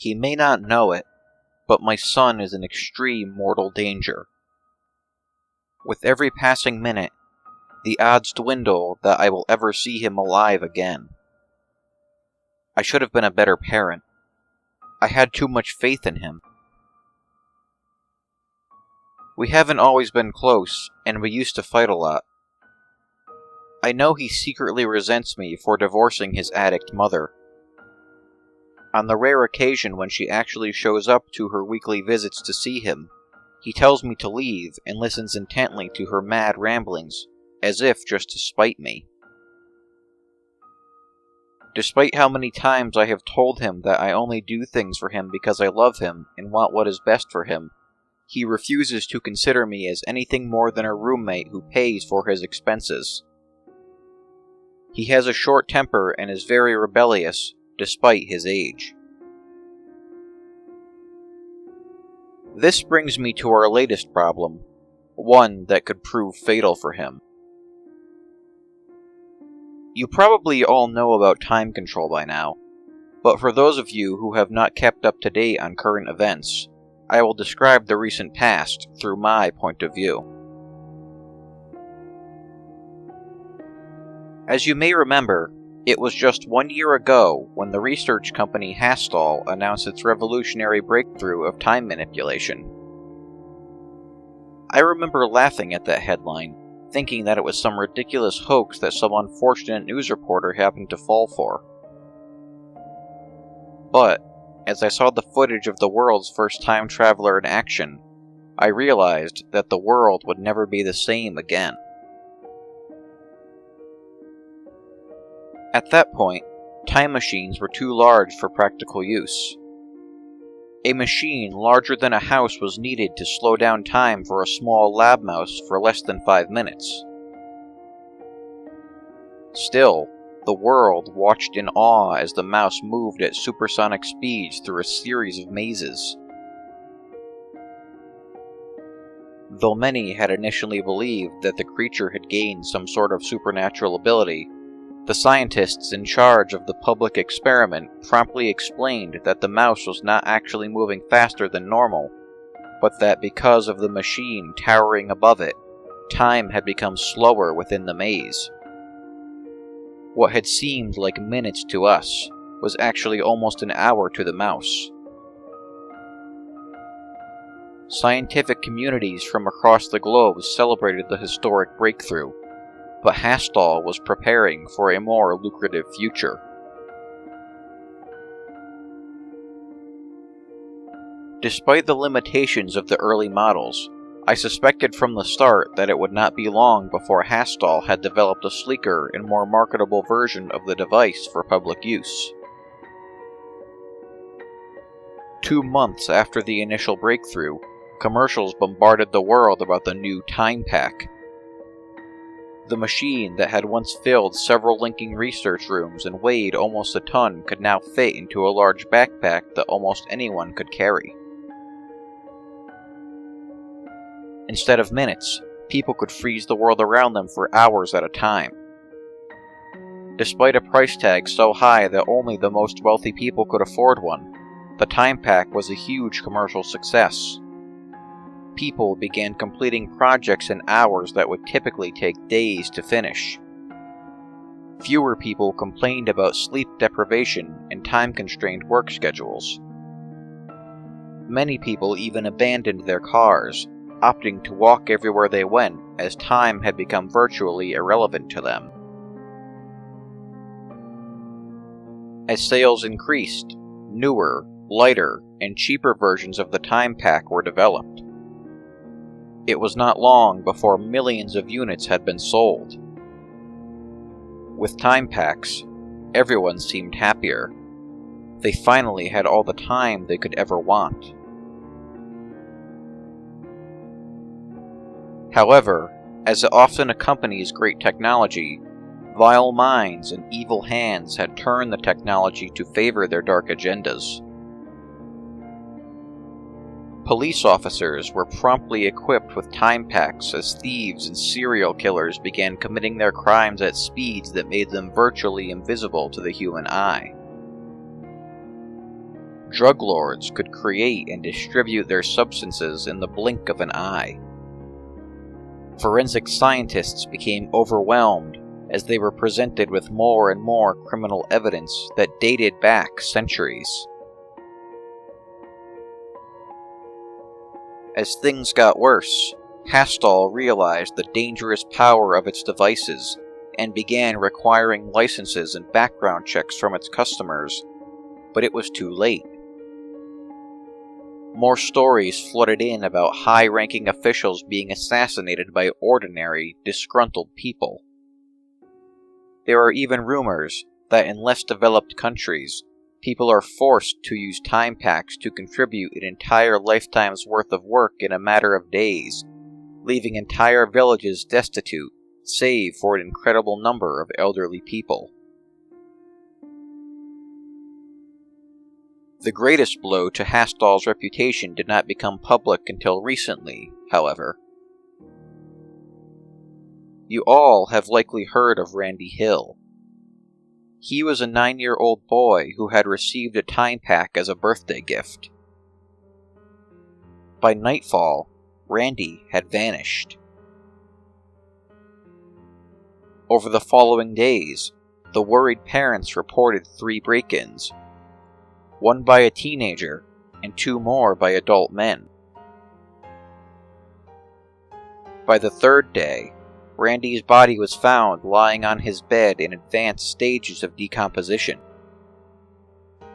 He may not know it, but my son is in extreme mortal danger. With every passing minute, the odds dwindle that I will ever see him alive again. I should have been a better parent. I had too much faith in him. We haven't always been close, and we used to fight a lot. I know he secretly resents me for divorcing his addict mother. On the rare occasion when she actually shows up to her weekly visits to see him, he tells me to leave and listens intently to her mad ramblings, as if just to spite me. Despite how many times I have told him that I only do things for him because I love him and want what is best for him, he refuses to consider me as anything more than a roommate who pays for his expenses. He has a short temper and is very rebellious, despite his age. This brings me to our latest problem, one that could prove fatal for him. You probably all know about time control by now, but for those of you who have not kept up to date on current events, I will describe the recent past through my point of view. As you may remember, it was just 1 year ago when the research company Hastal announced its revolutionary breakthrough of time manipulation. I remember laughing at that headline, thinking that it was some ridiculous hoax that some unfortunate news reporter happened to fall for. But, as I saw the footage of the world's first time traveler in action, I realized that the world would never be the same again. At that point, time machines were too large for practical use. A machine larger than a house was needed to slow down time for a small lab mouse for less than 5 minutes. Still, the world watched in awe as the mouse moved at supersonic speeds through a series of mazes. Though many had initially believed that the creature had gained some sort of supernatural ability, the scientists in charge of the public experiment promptly explained that the mouse was not actually moving faster than normal, but that because of the machine towering above it, time had become slower within the maze. What had seemed like minutes to us was actually almost an hour to the mouse. Scientific communities from across the globe celebrated the historic breakthrough, but Hastal was preparing for a more lucrative future. Despite the limitations of the early models, I suspected from the start that it would not be long before Hastal had developed a sleeker and more marketable version of the device for public use. 2 months after the initial breakthrough, commercials bombarded the world about the new Time Pack. The machine that had once filled several linking research rooms and weighed almost a ton could now fit into a large backpack that almost anyone could carry. Instead of minutes, people could freeze the world around them for hours at a time. Despite a price tag so high that only the most wealthy people could afford one, the Time Pack was a huge commercial success. People began completing projects in hours that would typically take days to finish. Fewer people complained about sleep deprivation and time-constrained work schedules. Many people even abandoned their cars, opting to walk everywhere they went as time had become virtually irrelevant to them. As sales increased, newer, lighter, and cheaper versions of the Time Pack were developed. It was not long before millions of units had been sold. With Time Packs, everyone seemed happier. They finally had all the time they could ever want. However, as it often accompanies great technology, vile minds and evil hands had turned the technology to favor their dark agendas. Police officers were promptly equipped with Time Packs as thieves and serial killers began committing their crimes at speeds that made them virtually invisible to the human eye. Drug lords could create and distribute their substances in the blink of an eye. Forensic scientists became overwhelmed as they were presented with more and more criminal evidence that dated back centuries. As things got worse, Hastall realized the dangerous power of its devices and began requiring licenses and background checks from its customers, but it was too late. More stories flooded in about high-ranking officials being assassinated by ordinary, disgruntled people. There are even rumors that in less developed countries, people are forced to use time packs to contribute an entire lifetime's worth of work in a matter of days, leaving entire villages destitute, save for an incredible number of elderly people. The greatest blow to Hastall's reputation did not become public until recently, however. You all have likely heard of Randy Hill. He was a 9-year-old boy who had received a time pack as a birthday gift. By nightfall, Randy had vanished. Over the following days, the worried parents reported 3 break-ins, 1 by a teenager and 2 more by adult men. By the 3rd day, Randy's body was found lying on his bed in advanced stages of decomposition.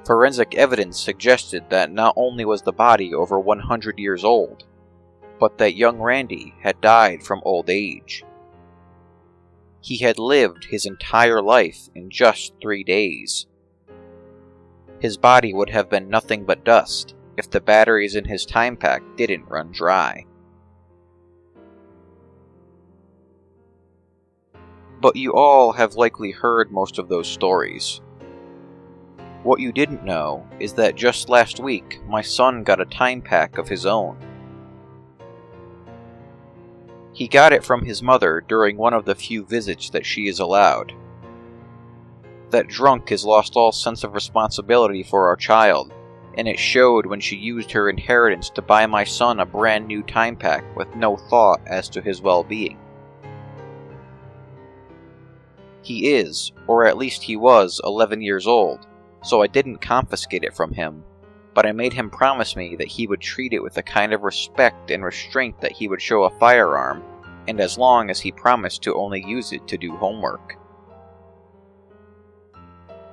Forensic evidence suggested that not only was the body over 100 years old, but that young Randy had died from old age. He had lived his entire life in just 3 days. His body would have been nothing but dust if the batteries in his time pack didn't run dry. But you all have likely heard most of those stories. What you didn't know is that just last week, my son got a time pack of his own. He got it from his mother during one of the few visits that she is allowed. That drunk has lost all sense of responsibility for our child, and it showed when she used her inheritance to buy my son a brand new time pack with no thought as to his well-being. He is, or at least he was, 11 years old, so I didn't confiscate it from him, but I made him promise me that he would treat it with the kind of respect and restraint that he would show a firearm, and as long as he promised to only use it to do homework.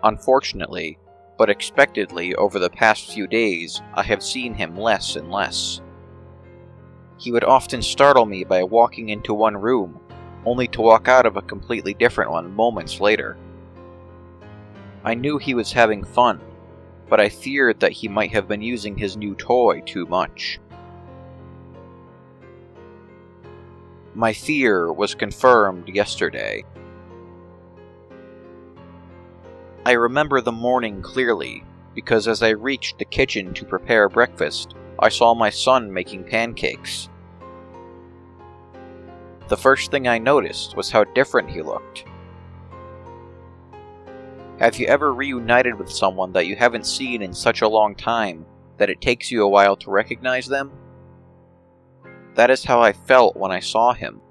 Unfortunately, but expectedly over the past few days, I have seen him less and less. He would often startle me by walking into one room, only to walk out of a completely different one moments later. I knew he was having fun, but I feared that he might have been using his new toy too much. My fear was confirmed yesterday. I remember the morning clearly, because as I reached the kitchen to prepare breakfast, I saw my son making pancakes. The first thing I noticed was how different he looked. Have you ever reunited with someone that you haven't seen in such a long time that it takes you a while to recognize them? That is how I felt when I saw him.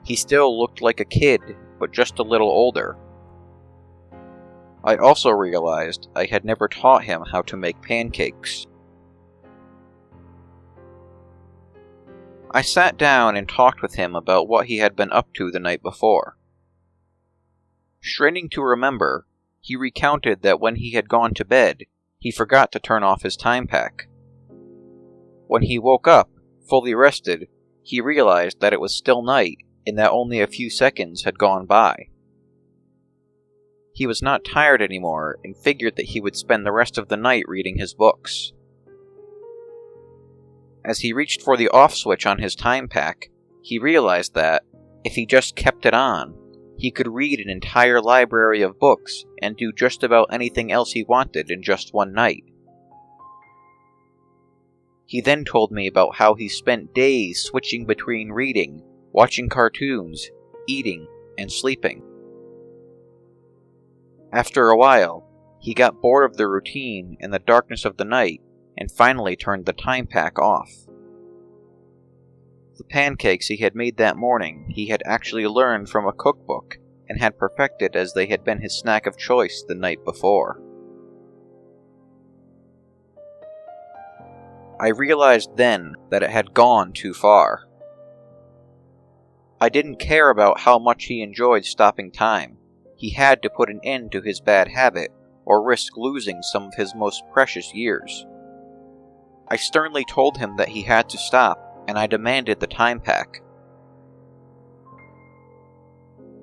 He still looked like a kid, but just a little older. I also realized I had never taught him how to make pancakes. I sat down and talked with him about what he had been up to the night before. Straining to remember, he recounted that when he had gone to bed, he forgot to turn off his time pack. When he woke up, fully rested, he realized that it was still night and that only a few seconds had gone by. He was not tired anymore and figured that he would spend the rest of the night reading his books. As he reached for the off switch on his time pack, he realized that, if he just kept it on, he could read an entire library of books and do just about anything else he wanted in just one night. He then told me about how he spent days switching between reading, watching cartoons, eating, and sleeping. After a while, He got bored of the routine and the darkness of the night and finally turned the time pack off. The pancakes he had made that morning he had actually learned from a cookbook and had perfected as they had been his snack of choice the night before. I realized then that it had gone too far. I didn't care about how much he enjoyed stopping time. He had to put an end to his bad habit, or risk losing some of his most precious years. I sternly told him that he had to stop, and I demanded the time pack.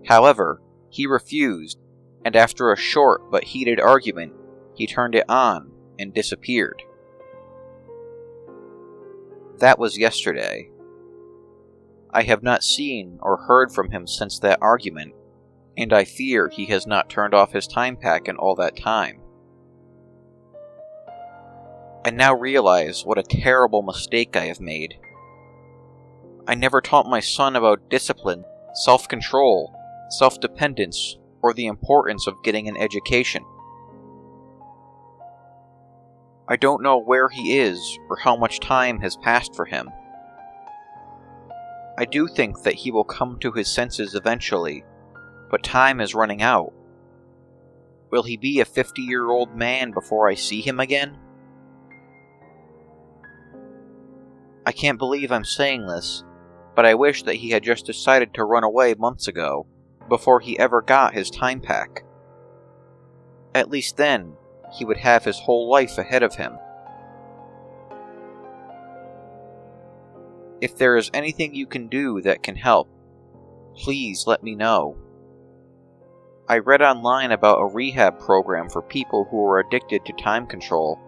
However, he refused, and after a short but heated argument, he turned it on and disappeared. That was yesterday. I have not seen or heard from him since that argument, and I fear he has not turned off his time pack in all that time. I now realize what a terrible mistake I have made. I never taught my son about discipline, self-control, self-dependence, or the importance of getting an education. I don't know where he is or how much time has passed for him. I do think that he will come to his senses eventually, but time is running out. Will he be a 50-year-old man before I see him again? I can't believe I'm saying this, but I wish that he had just decided to run away months ago, before he ever got his time pack. At least then, he would have his whole life ahead of him. If there is anything you can do that can help, please let me know. I read online about a rehab program for people who are addicted to time control,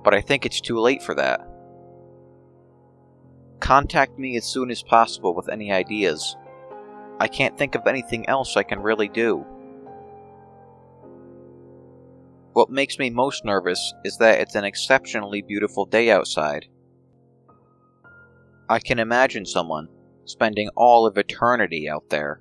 but I think it's too late for that. Contact me as soon as possible with any ideas. I can't think of anything else I can really do. What makes me most nervous is that it's an exceptionally beautiful day outside. I can imagine someone spending all of eternity out there.